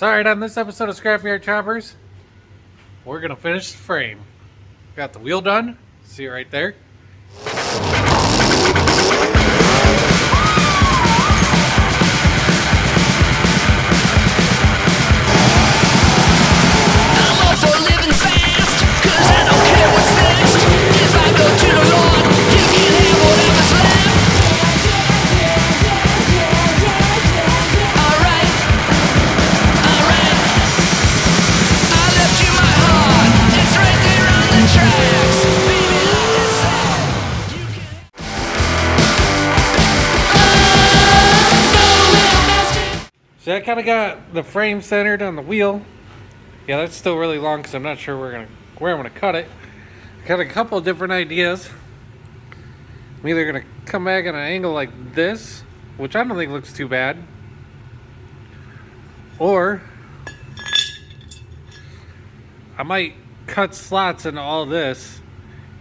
So alright, on this episode of Scrapyard Choppers, we're gonna finish the frame. Got the wheel done, see it right there. So I kind of got the frame centered on the wheel. Yeah, that's still really long because I'm not sure where I'm gonna cut it. I got a couple of different ideas. I'm either gonna come back at an angle like this, which I don't think looks too bad, or I might cut slots into all this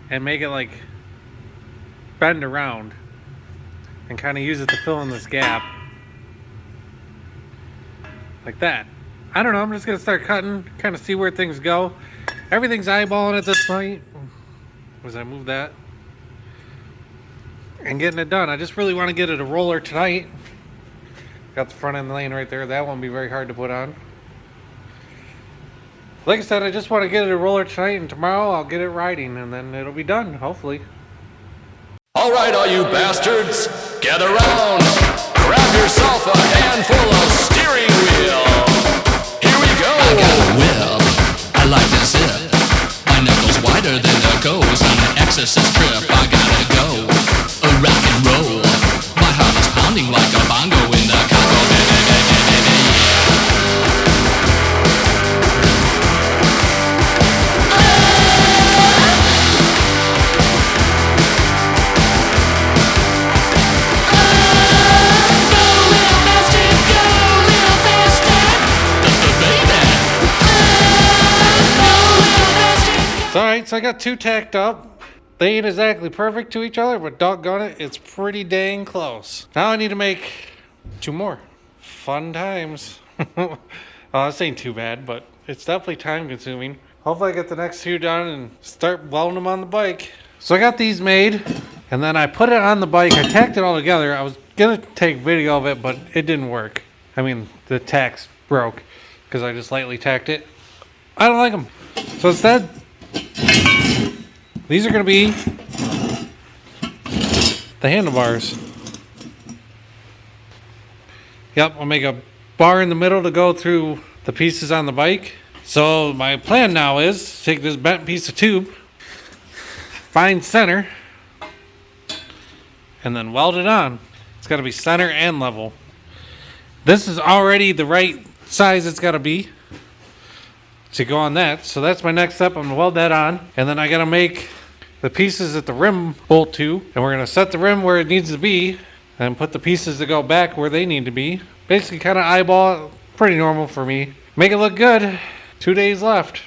and make it like bend around and kind of use it to fill in this gap. Like that. I don't know, I'm just gonna start cutting, kind of see where things go. Everything's eyeballing at this point. As I move that and getting it done. I just really want to get it a roller tonight. Got the front end lane right there. That won't be very hard to put on. Like I said, I just want to get it a roller tonight, and tomorrow I'll get it riding, and then it'll be done, hopefully. All right, all you bastards, gather round. Grab yourself a handful of steering wheel. Here we go. I got a will. I like to zip. My knuckles wider than the goes. On an exorcist trip, I gotta go. A rock and roll. My heart is pounding like a bongo in the Congo. Alright, so I got two tacked up. They ain't exactly perfect to each other, but doggone it, it's pretty dang close. Now I need to make two more. Fun times. This ain't too bad, but it's definitely time consuming. Hopefully I get the next two done and start welding them on the bike. So I got these made, and then I put it on the bike. I tacked it all together. I was gonna take video of it, but it didn't work. I mean, the tacks broke because I just lightly tacked it. I don't like them. So instead, these are going to be the handlebars. Yep, I'll make a bar in the middle to go through the pieces on the bike. So my plan now is take this bent piece of tube, find center, and then weld it on. It's got to be center and level. This is already the right size it's got to be to go on that. So that's my next step. I'm going to weld that on, and then I got to make the pieces that the rim bolt to, and we're going to set the rim where it needs to be and put the pieces that go back where they need to be. Basically kind of eyeball it. Pretty normal for me. Make it look good. 2 days left.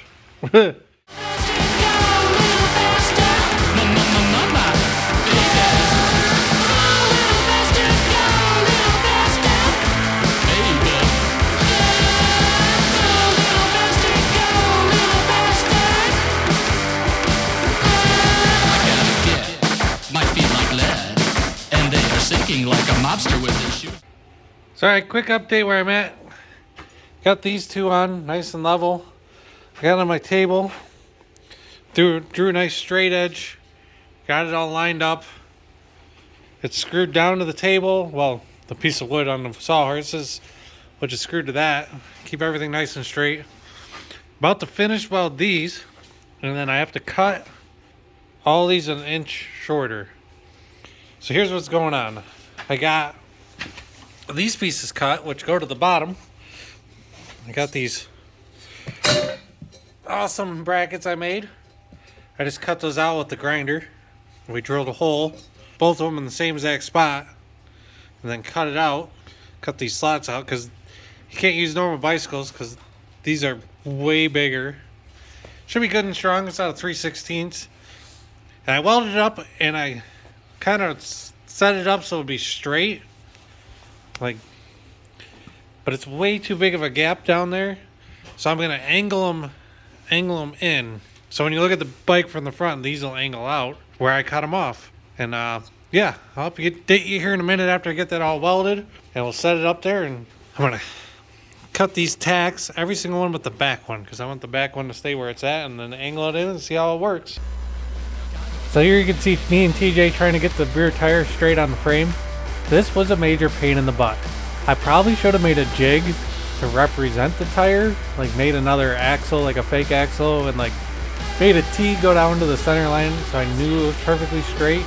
Like a mobster with his shoe. So alright, quick update where I'm at. Got these two on, nice and level. I got it on my table. Drew a nice straight edge. Got it all lined up. It's screwed down to the table. Well, the piece of wood on the sawhorses, which is screwed to that. Keep everything nice and straight. About to finish weld these, and then I have to cut all these an inch shorter. So here's what's going on. I got these pieces cut, which go to the bottom. I got these awesome brackets I made. I just cut those out with the grinder. We drilled a hole, both of them in the same exact spot, and then cut it out. Cut these slots out because you can't use normal bicycles because these are way bigger. Should be good and strong. It's out of 3/16. And I welded it up, and I kind of set it up so it would be straight. Like, but it's way too big of a gap down there. So I'm gonna angle them in. So when you look at the bike from the front, these will angle out where I cut them off. And yeah, I'll date you here in a minute after I get that all welded, and we'll set it up there. And I'm gonna cut these tacks, every single one but the back one, because I want the back one to stay where it's at, and then angle it in and see how it works. So here you can see me and TJ trying to get the rear tire straight on the frame. This was a major pain in the butt. I probably should have made a jig to represent the tire, like made another axle, like a fake axle, and like made a T go down to the center line so I knew it was perfectly straight.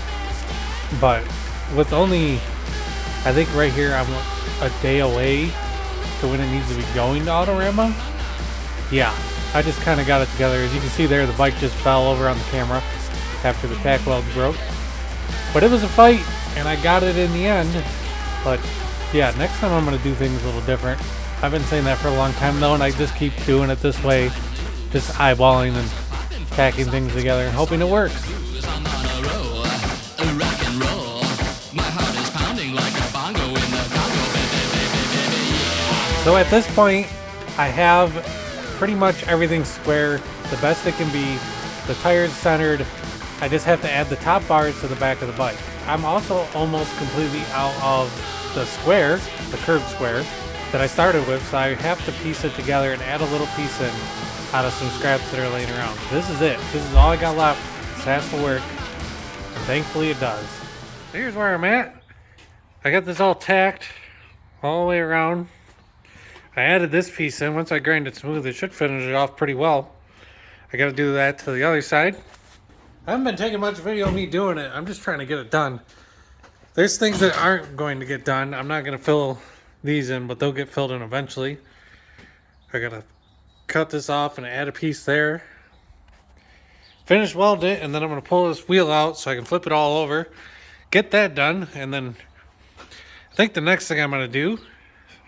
But with only, I think right here I'm a day away to when it needs to be going to Autorama. Yeah, I just kind of got it together. As you can see there, the bike just fell over on the camera after the tack weld broke. But it was a fight, and I got it in the end. But yeah, next time I'm going to do things a little different. I've been saying that for a long time though, and I just keep doing it this way, just eyeballing and tacking things together and hoping it works. So at this point, I have pretty much everything square, the best it can be. The tire's centered. I just have to add the top bars to the back of the bike. I'm also almost completely out of the square, the curved square, that I started with, so I have to piece it together and add a little piece in out of some scraps that are laying around. This is it. This is all I got left. This has to work, and thankfully it does. Here's where I'm at. I got this all tacked all the way around. I added this piece in. Once I grind it smooth, it should finish it off pretty well. I gotta do that to the other side. I haven't been taking much video of me doing it. I'm just trying to get it done. There's things that aren't going to get done. I'm not gonna fill these in, but they'll get filled in eventually. I gotta cut this off and add a piece there. Finish welding it, and then I'm gonna pull this wheel out so I can flip it all over. Get that done, and then I think the next thing I'm gonna do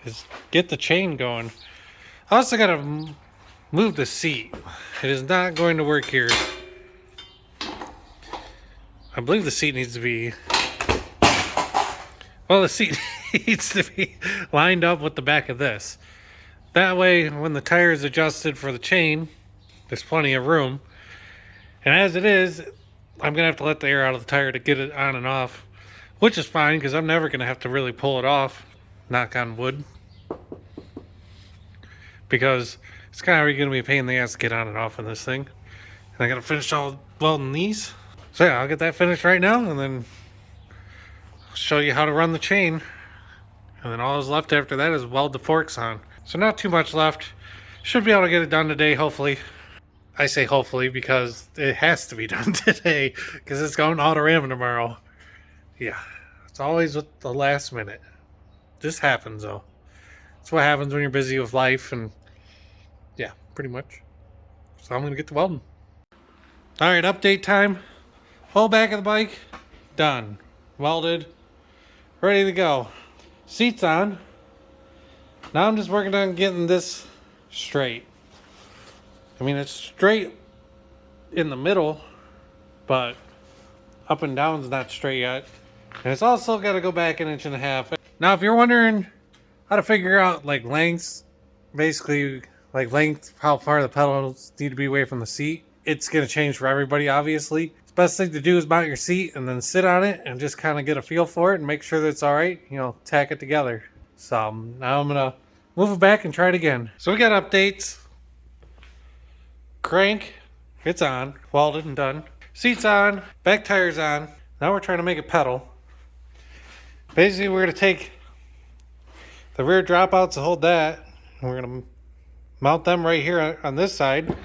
is get the chain going. I also gotta move the seat. It is not going to work here. I believe the seat needs to be, well, the seat needs to be lined up with the back of this. That way, when the tire is adjusted for the chain, there's plenty of room. And as it is, I'm gonna have to let the air out of the tire to get it on and off, which is fine because I'm never gonna have to really pull it off. Knock on wood, because it's kind of going to be a pain in the ass to get on and off in this thing. And I got to finish all welding these. So yeah, I'll get that finished right now, and then I'll show you how to run the chain. And then all that's left after that is weld the forks on. So not too much left. Should be able to get it done today, hopefully. I say hopefully because it has to be done today, because it's going to Autorama tomorrow. Yeah, it's always with the last minute. This happens though. That's what happens when you're busy with life, and yeah, pretty much. So I'm gonna get to welding. All right, update time. Whole back of the bike done, welded, ready to go. Seats on. Now I'm just working on getting this straight. I mean, it's straight in the middle, but up and down is not straight yet. And it's also got to go back 1.5 inches. Now, if you're wondering how to figure out like lengths, basically like length, how far the pedals need to be away from the seat, it's going to change for everybody, obviously. The best thing to do is mount your seat and then sit on it and just kind of get a feel for it and make sure that it's all right, you know, tack it together. So now I'm going to move it back and try it again. So we got updates. Crank, it's on, welded and done. Seat's on, back tire's on. Now we're trying to make a pedal. Basically, we're going to take the rear dropouts to hold that, and we're going to mount them right here on this side,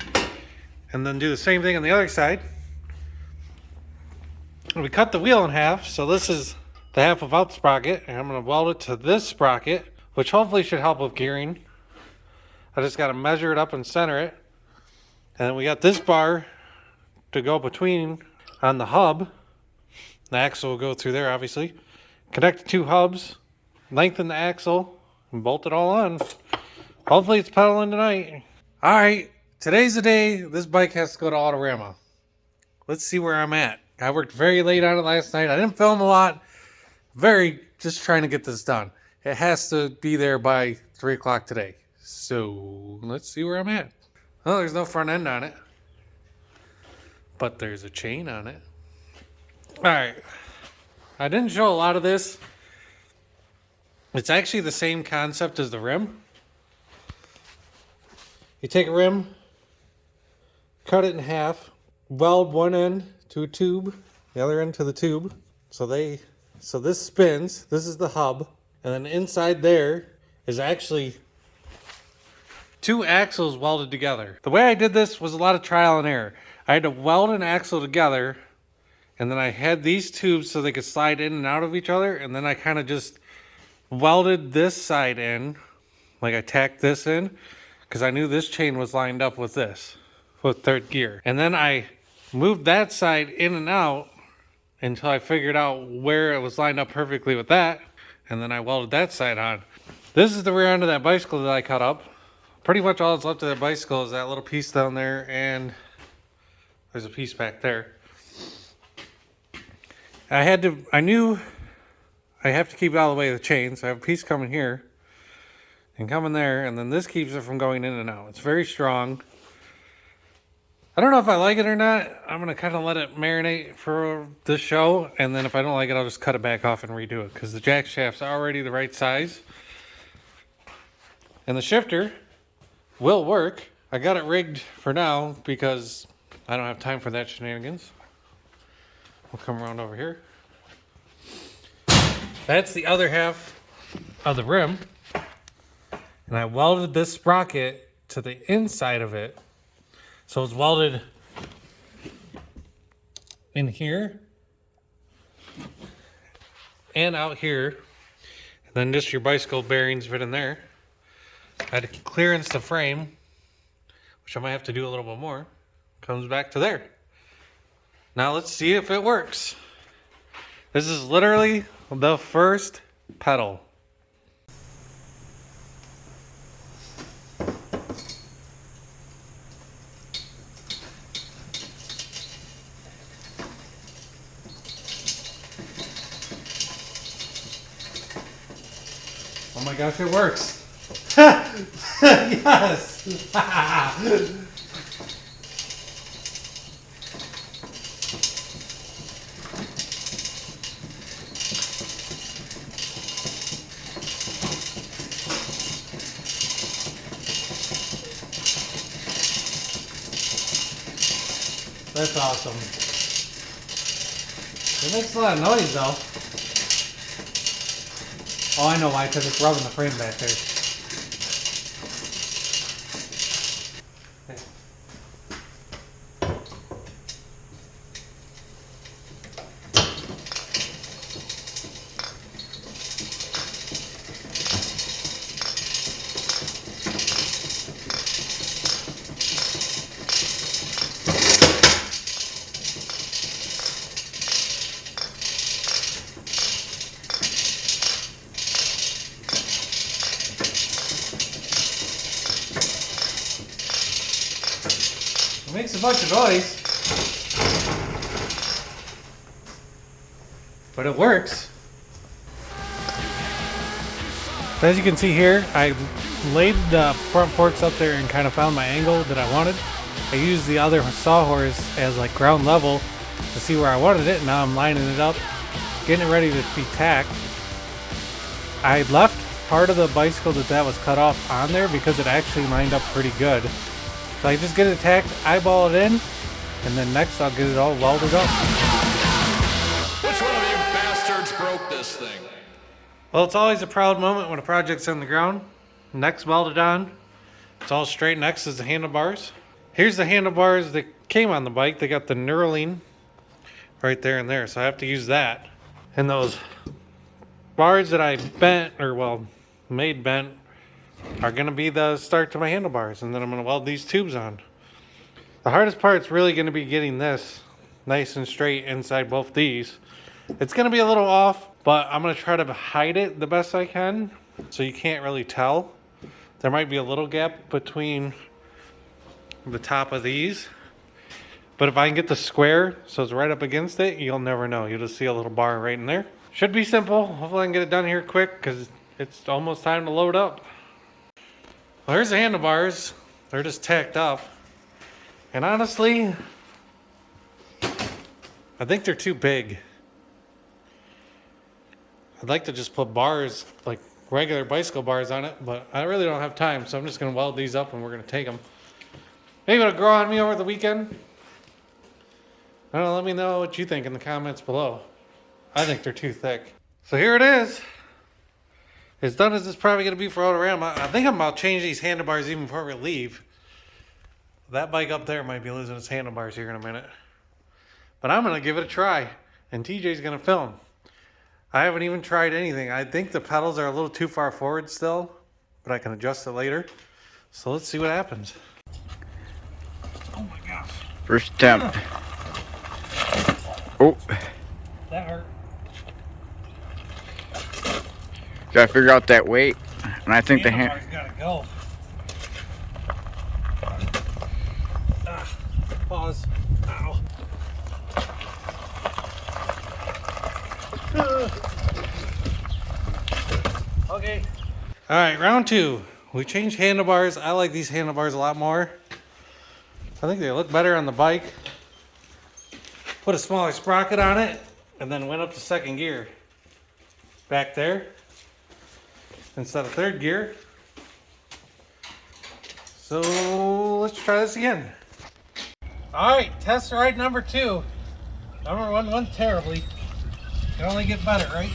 and then do the same thing on the other side. And we cut the wheel in half, so this is the half without the sprocket, and I'm going to weld it to this sprocket, which hopefully should help with gearing. I just got to measure it up and center it. And then we got this bar to go between on the hub. The axle will go through there, obviously. Connect the two hubs, lengthen the axle, and bolt it all on. Hopefully it's pedaling tonight. All right, today's the day this bike has to go to Autorama. Let's see where I'm at. I worked very late on it last night. I didn't film a lot. Just trying to get this done. It has to be there by 3 o'clock today. So let's see where I'm at. Oh, there's no front end on it, but there's a chain on it. All right. I didn't show a lot of this. It's actually the same concept as the rim. You take a rim, cut it in half, weld one end to a tube, the other end to the tube. So this spins. This is the hub. And then inside there is actually 2 axles welded together. The way I did this was a lot of trial and error. I had to weld an axle together, and then I had these tubes so they could slide in and out of each other, and then I kind of just welded this side in, like I tacked this in, because I knew this chain was lined up with this, with 3rd gear. And then I moved that side in and out until I figured out where it was lined up perfectly with that, and then I welded that side on. This is the rear end of that bicycle that I cut up. Pretty much all that's left of that bicycle is that little piece down there, and there's a piece back there. I knew I have to keep out of the way of the chain, so I have a piece coming here and coming there, and then this keeps it from going in and out. It's very strong. I don't know if I like it or not. I'm going to kind of let it marinate for this show, and then if I don't like it, I'll just cut it back off and redo it, because the jack shaft's already the right size. And the shifter will work. I got it rigged for now because I don't have time for that shenanigans. We'll come around over here. That's the other half of the rim. And I welded this sprocket to the inside of it. So it's welded in here and out here. And then just your bicycle bearings fit in there. I had to clearance the frame, which I might have to do a little bit more. Comes back to there. Now let's see if it works. This is literally the first pedal. Oh my gosh, it works. Yes. That's awesome. It makes a lot of noise though. Oh, I know why, because it's rubbing the frame back there. It makes a bunch of noise, but it works. So as you can see here, I laid the front forks up there and kind of found my angle that I wanted. I used the other sawhorse as like ground level to see where I wanted it. Now I'm lining it up, getting it ready to be tacked. I left part of the bicycle that was cut off on there because it actually lined up pretty good. So I just get it tacked, eyeball it in, and then next I'll get it all welded up. Which one of you bastards broke this thing? Well, it's always a proud moment when a project's on the ground. Neck's welded on. It's all straight. Next is the handlebars. Here's the handlebars that came on the bike. They got the knurling right there and there, so I have to use that. And those bars that I bent, or well, made bent, are going to be the start to my handlebars, and then I'm going to weld these tubes on. The hardest part's really going to be getting this nice and straight inside both these. It's going to be a little off, but I'm going to try to hide it the best I can so you can't really tell. There might be a little gap between the top of these, but if I can get the square so it's right up against it, you'll never know. You'll just see a little bar right in there. Should be simple. Hopefully I can get it done here quick because it's almost time to load up. Well, here's the handlebars. They're just tacked up. And honestly, I think they're too big. I'd like to just put bars, like regular bicycle bars on it, but I really don't have time, so I'm just gonna weld these up and we're gonna take them. Maybe it'll grow on me over the weekend. I don't know, let me know what you think in the comments below. I think they're too thick. So here it is. As done as it's probably gonna be for Autorama. I think I'm about to change these handlebars even before we leave. That bike up there might be losing its handlebars here in a minute. But I'm gonna give it a try, and TJ's gonna film. I haven't even tried anything. I think the pedals are a little too far forward still, but I can adjust it later. So let's see what happens. Oh my gosh. First attempt. Oh. That hurt. Gotta figure out that weight. And I think the handlebar's gotta go. Pause. Ow. Okay. All right, round two. We changed handlebars. I like these handlebars a lot more. I think they look better on the bike. Put a smaller sprocket on it, and then went up to second gear. Back there, instead of third gear. So let's try this again. All right, test ride number two. Number one went terribly. Can only get better, right?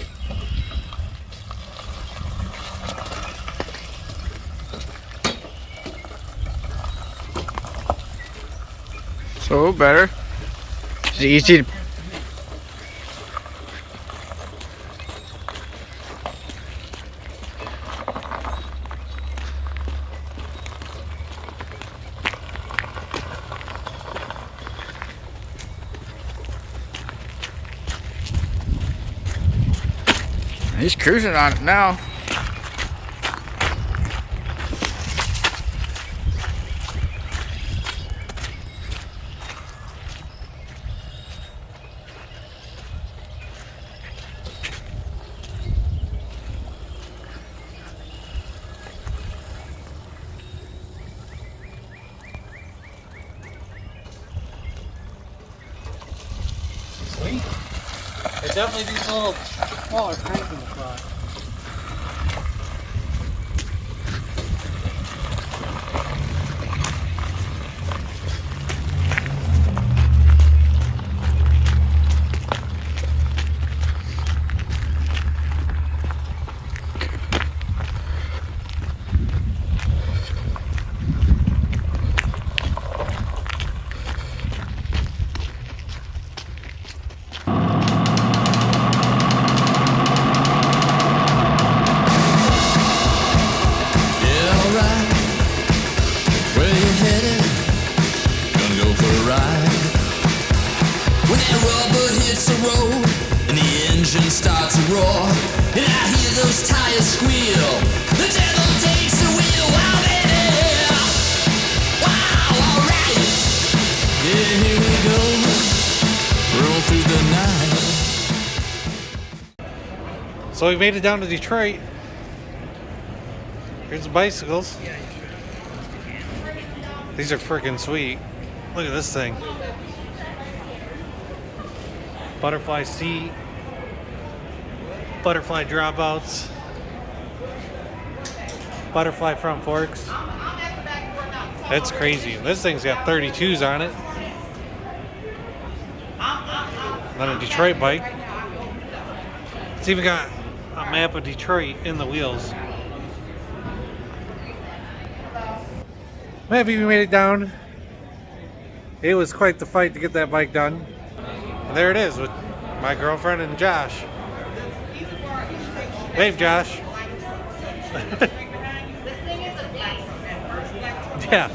so better. It's easy to He's cruising on it now. Sweet. It definitely needs a little smaller tank in the front. Starts to roar, and I hear those tires squeal. The devil takes the wheel. Wow, baby! Wow, alright! Yeah, here we go. Roll through the night. So we made it down to Detroit. Here's the bicycles. These are freaking sweet. Look at this thing. Butterfly seat. Butterfly dropouts, butterfly front forks. That's crazy. This thing's got 32s on it. Then a Detroit bike. It's even got a map of Detroit in the wheels. Maybe we made it down. It was quite the fight to get that bike done. And there it is with my girlfriend and Josh. Wave, Josh. Yeah.